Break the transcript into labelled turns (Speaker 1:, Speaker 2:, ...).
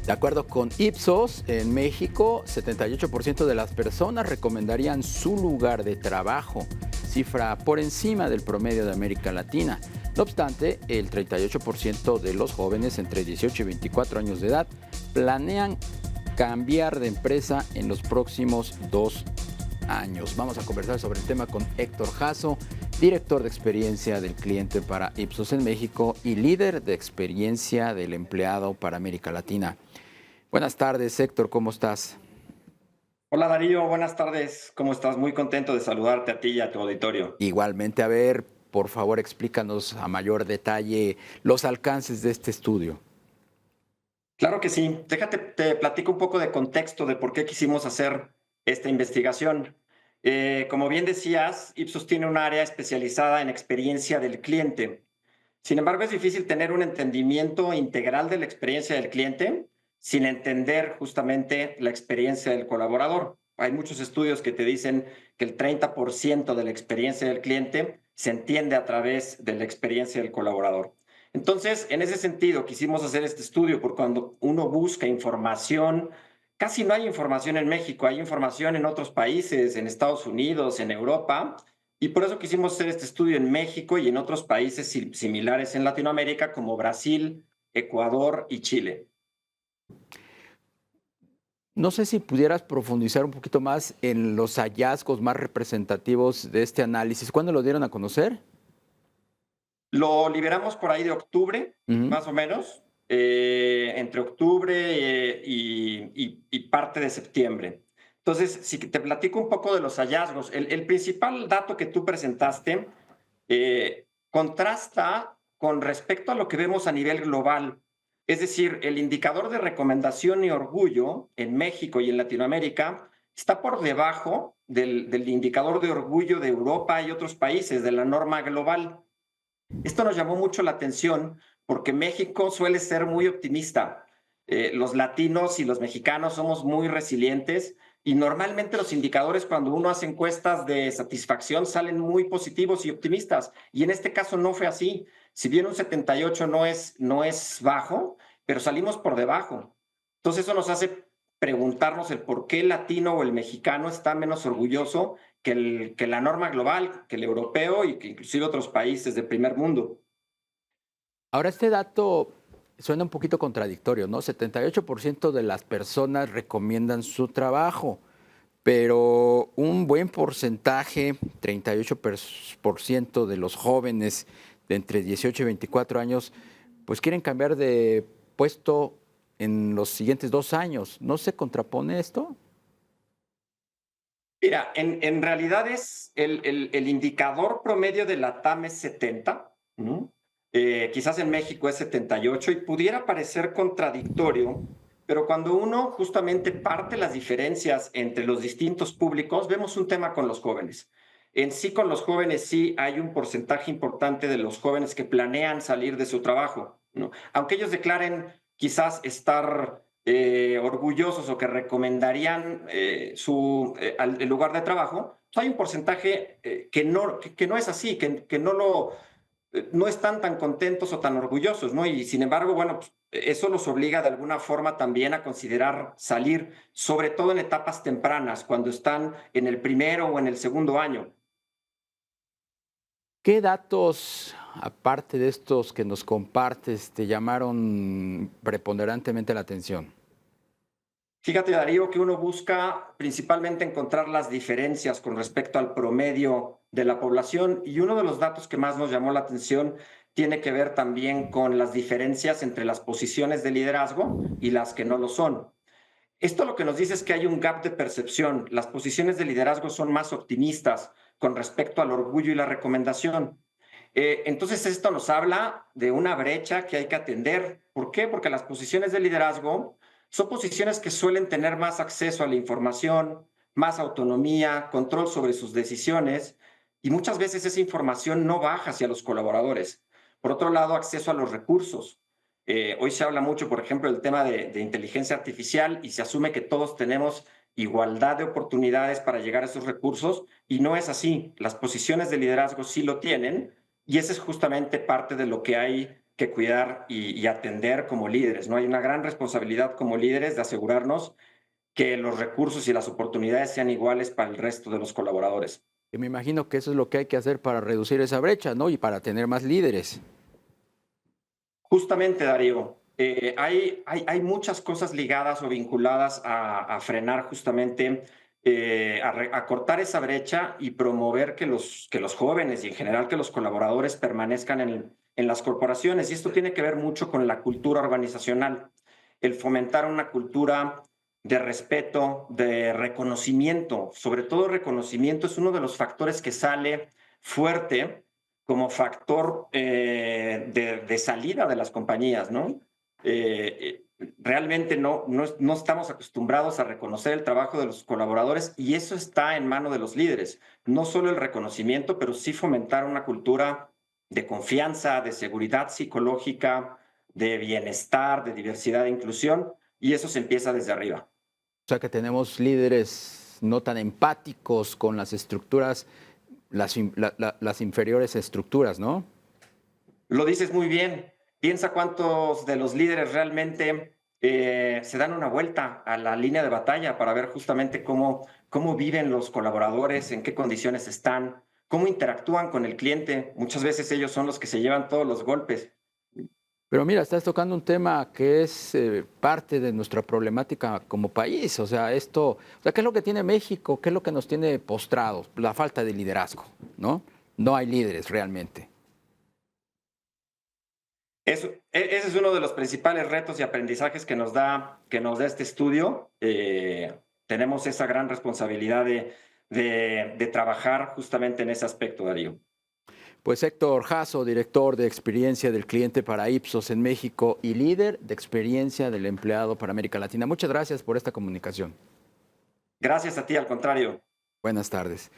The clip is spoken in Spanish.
Speaker 1: De acuerdo con Ipsos, en México, 78% de las personas recomendarían su lugar de trabajo, cifra por encima del promedio de América Latina. No obstante, el 38% de los jóvenes entre 18 y 24 años de edad planean cambiar de empresa en los próximos 2 años. Vamos a conversar sobre el tema con Héctor Jasso, director de experiencia del cliente para Ipsos en México y líder de experiencia del empleado para América Latina. Buenas tardes, Héctor, ¿cómo estás?
Speaker 2: Hola Darío, buenas tardes. ¿Cómo estás? Muy contento de saludarte a ti y a tu auditorio.
Speaker 1: Igualmente, a ver, por favor, explícanos a mayor detalle los alcances de este estudio.
Speaker 2: Claro que sí. Déjate, te platico un poco de contexto de por qué quisimos hacer esta investigación. Como bien decías, Ipsos tiene un área especializada en experiencia del cliente. Sin embargo, es difícil tener un entendimiento integral de la experiencia del cliente sin entender justamente la experiencia del colaborador. Hay muchos estudios que te dicen que el 30% de la experiencia del cliente se entiende a través de la experiencia del colaborador. Entonces, en ese sentido, quisimos hacer este estudio porque cuando uno busca información, casi no hay información en México, hay información en otros países, en Estados Unidos, en Europa, y por eso quisimos hacer este estudio en México y en otros países similares en Latinoamérica como Brasil, Ecuador y Chile.
Speaker 1: No sé si pudieras profundizar un poquito más en los hallazgos más representativos de este análisis. ¿Cuándo lo dieron a conocer?
Speaker 2: Lo liberamos por ahí de octubre,
Speaker 1: Ujú.
Speaker 2: más o menos, entre octubre y parte de septiembre. Entonces, si te platico un poco de los hallazgos, el principal dato que tú presentaste contrasta con respecto a lo que vemos a nivel global. Es decir, el indicador de recomendación y orgullo en México y en Latinoamérica está por debajo del indicador de orgullo de Europa y otros países, de la norma global. Esto nos llamó mucho la atención porque México suele ser muy optimista. Los latinos y los mexicanos somos muy resilientes y normalmente los indicadores cuando uno hace encuestas de satisfacción salen muy positivos y optimistas. Y en este caso no fue así. Si bien un 78 no es bajo, pero salimos por debajo. Entonces eso nos hace preguntarnos el por qué el latino o el mexicano está menos orgulloso que la norma global, que el europeo y que inclusive otros países del primer mundo.
Speaker 1: Ahora, este dato suena un poquito contradictorio, ¿no? 78% de las personas recomiendan su trabajo, pero un buen porcentaje, 38% de los jóvenes de entre 18 y 24 años, pues quieren cambiar de puesto en los siguientes 2 años. ¿No se contrapone esto?
Speaker 2: Mira, en realidad es el indicador promedio de la TAM es 70, ¿no? Quizás en México es 78 y pudiera parecer contradictorio, pero cuando uno justamente parte las diferencias entre los distintos públicos, vemos un tema con los jóvenes. En sí, con los jóvenes sí hay un porcentaje importante de los jóvenes que planean salir de su trabajo, ¿no? Aunque ellos declaren quizás estar orgullosos o que recomendarían el lugar de trabajo, pues hay un porcentaje que no es así, que no están tan contentos o tan orgullosos, ¿no? Y sin embargo, bueno, pues, eso los obliga de alguna forma también a considerar salir, sobre todo en etapas tempranas, cuando están en el primero o en el segundo año.
Speaker 1: ¿Qué datos, aparte de estos que nos compartes, te llamaron preponderantemente la atención?
Speaker 2: Fíjate, Darío, que uno busca principalmente encontrar las diferencias con respecto al promedio de la población y uno de los datos que más nos llamó la atención tiene que ver también con las diferencias entre las posiciones de liderazgo y las que no lo son. Esto lo que nos dice es que hay un gap de percepción. Las posiciones de liderazgo son más optimistas con respecto al orgullo y la recomendación. Entonces, esto nos habla de una brecha que hay que atender. ¿Por qué? Porque las posiciones de liderazgo son posiciones que suelen tener más acceso a la información, más autonomía, control sobre sus decisiones y muchas veces esa información no baja hacia los colaboradores. Por otro lado, acceso a los recursos. Hoy se habla mucho, por ejemplo, del tema de inteligencia artificial y se asume que todos tenemos igualdad de oportunidades para llegar a esos recursos y no es así. Las posiciones de liderazgo sí lo tienen y ese es justamente parte de lo que hay que cuidar y atender como líderes, ¿no? Hay una gran responsabilidad como líderes de asegurarnos que los recursos y las oportunidades sean iguales para el resto de los colaboradores.
Speaker 1: Y me imagino que eso es lo que hay que hacer para reducir esa brecha, ¿no? Y para tener más líderes.
Speaker 2: Justamente, Darío, hay muchas cosas ligadas o vinculadas a frenar justamente, a cortar esa brecha y promover que los jóvenes y en general que los colaboradores permanezcan en las corporaciones. Y esto tiene que ver mucho con la cultura organizacional, el fomentar una cultura de respeto, de reconocimiento. Sobre todo reconocimiento es uno de los factores que sale fuerte como factor de salida de las compañías, ¿no? Realmente no estamos acostumbrados a reconocer el trabajo de los colaboradores y eso está en mano de los líderes. No solo el reconocimiento, pero sí fomentar una cultura de confianza, de seguridad psicológica, de bienestar, de diversidad e inclusión, y eso se empieza desde arriba.
Speaker 1: O sea que tenemos líderes no tan empáticos con las estructuras, las inferiores estructuras, ¿no?
Speaker 2: Lo dices muy bien. Piensa cuántos de los líderes realmente se dan una vuelta a la línea de batalla para ver justamente cómo viven los colaboradores, en qué condiciones están, cómo interactúan con el cliente. Muchas veces ellos son los que se llevan todos los golpes.
Speaker 1: Pero mira, estás tocando un tema que es parte de nuestra problemática como país. O sea, ¿qué es lo que tiene México? ¿Qué es lo que nos tiene postrados? La falta de liderazgo, ¿no? No hay líderes realmente.
Speaker 2: Ese es uno de los principales retos y aprendizajes que nos da este estudio. Tenemos esa gran responsabilidad de trabajar justamente en ese aspecto, Darío.
Speaker 1: Pues Héctor Jasso, director de experiencia del cliente para Ipsos en México y líder de experiencia del empleado para América Latina. Muchas gracias por esta comunicación.
Speaker 2: Gracias a ti, al contrario.
Speaker 1: Buenas tardes.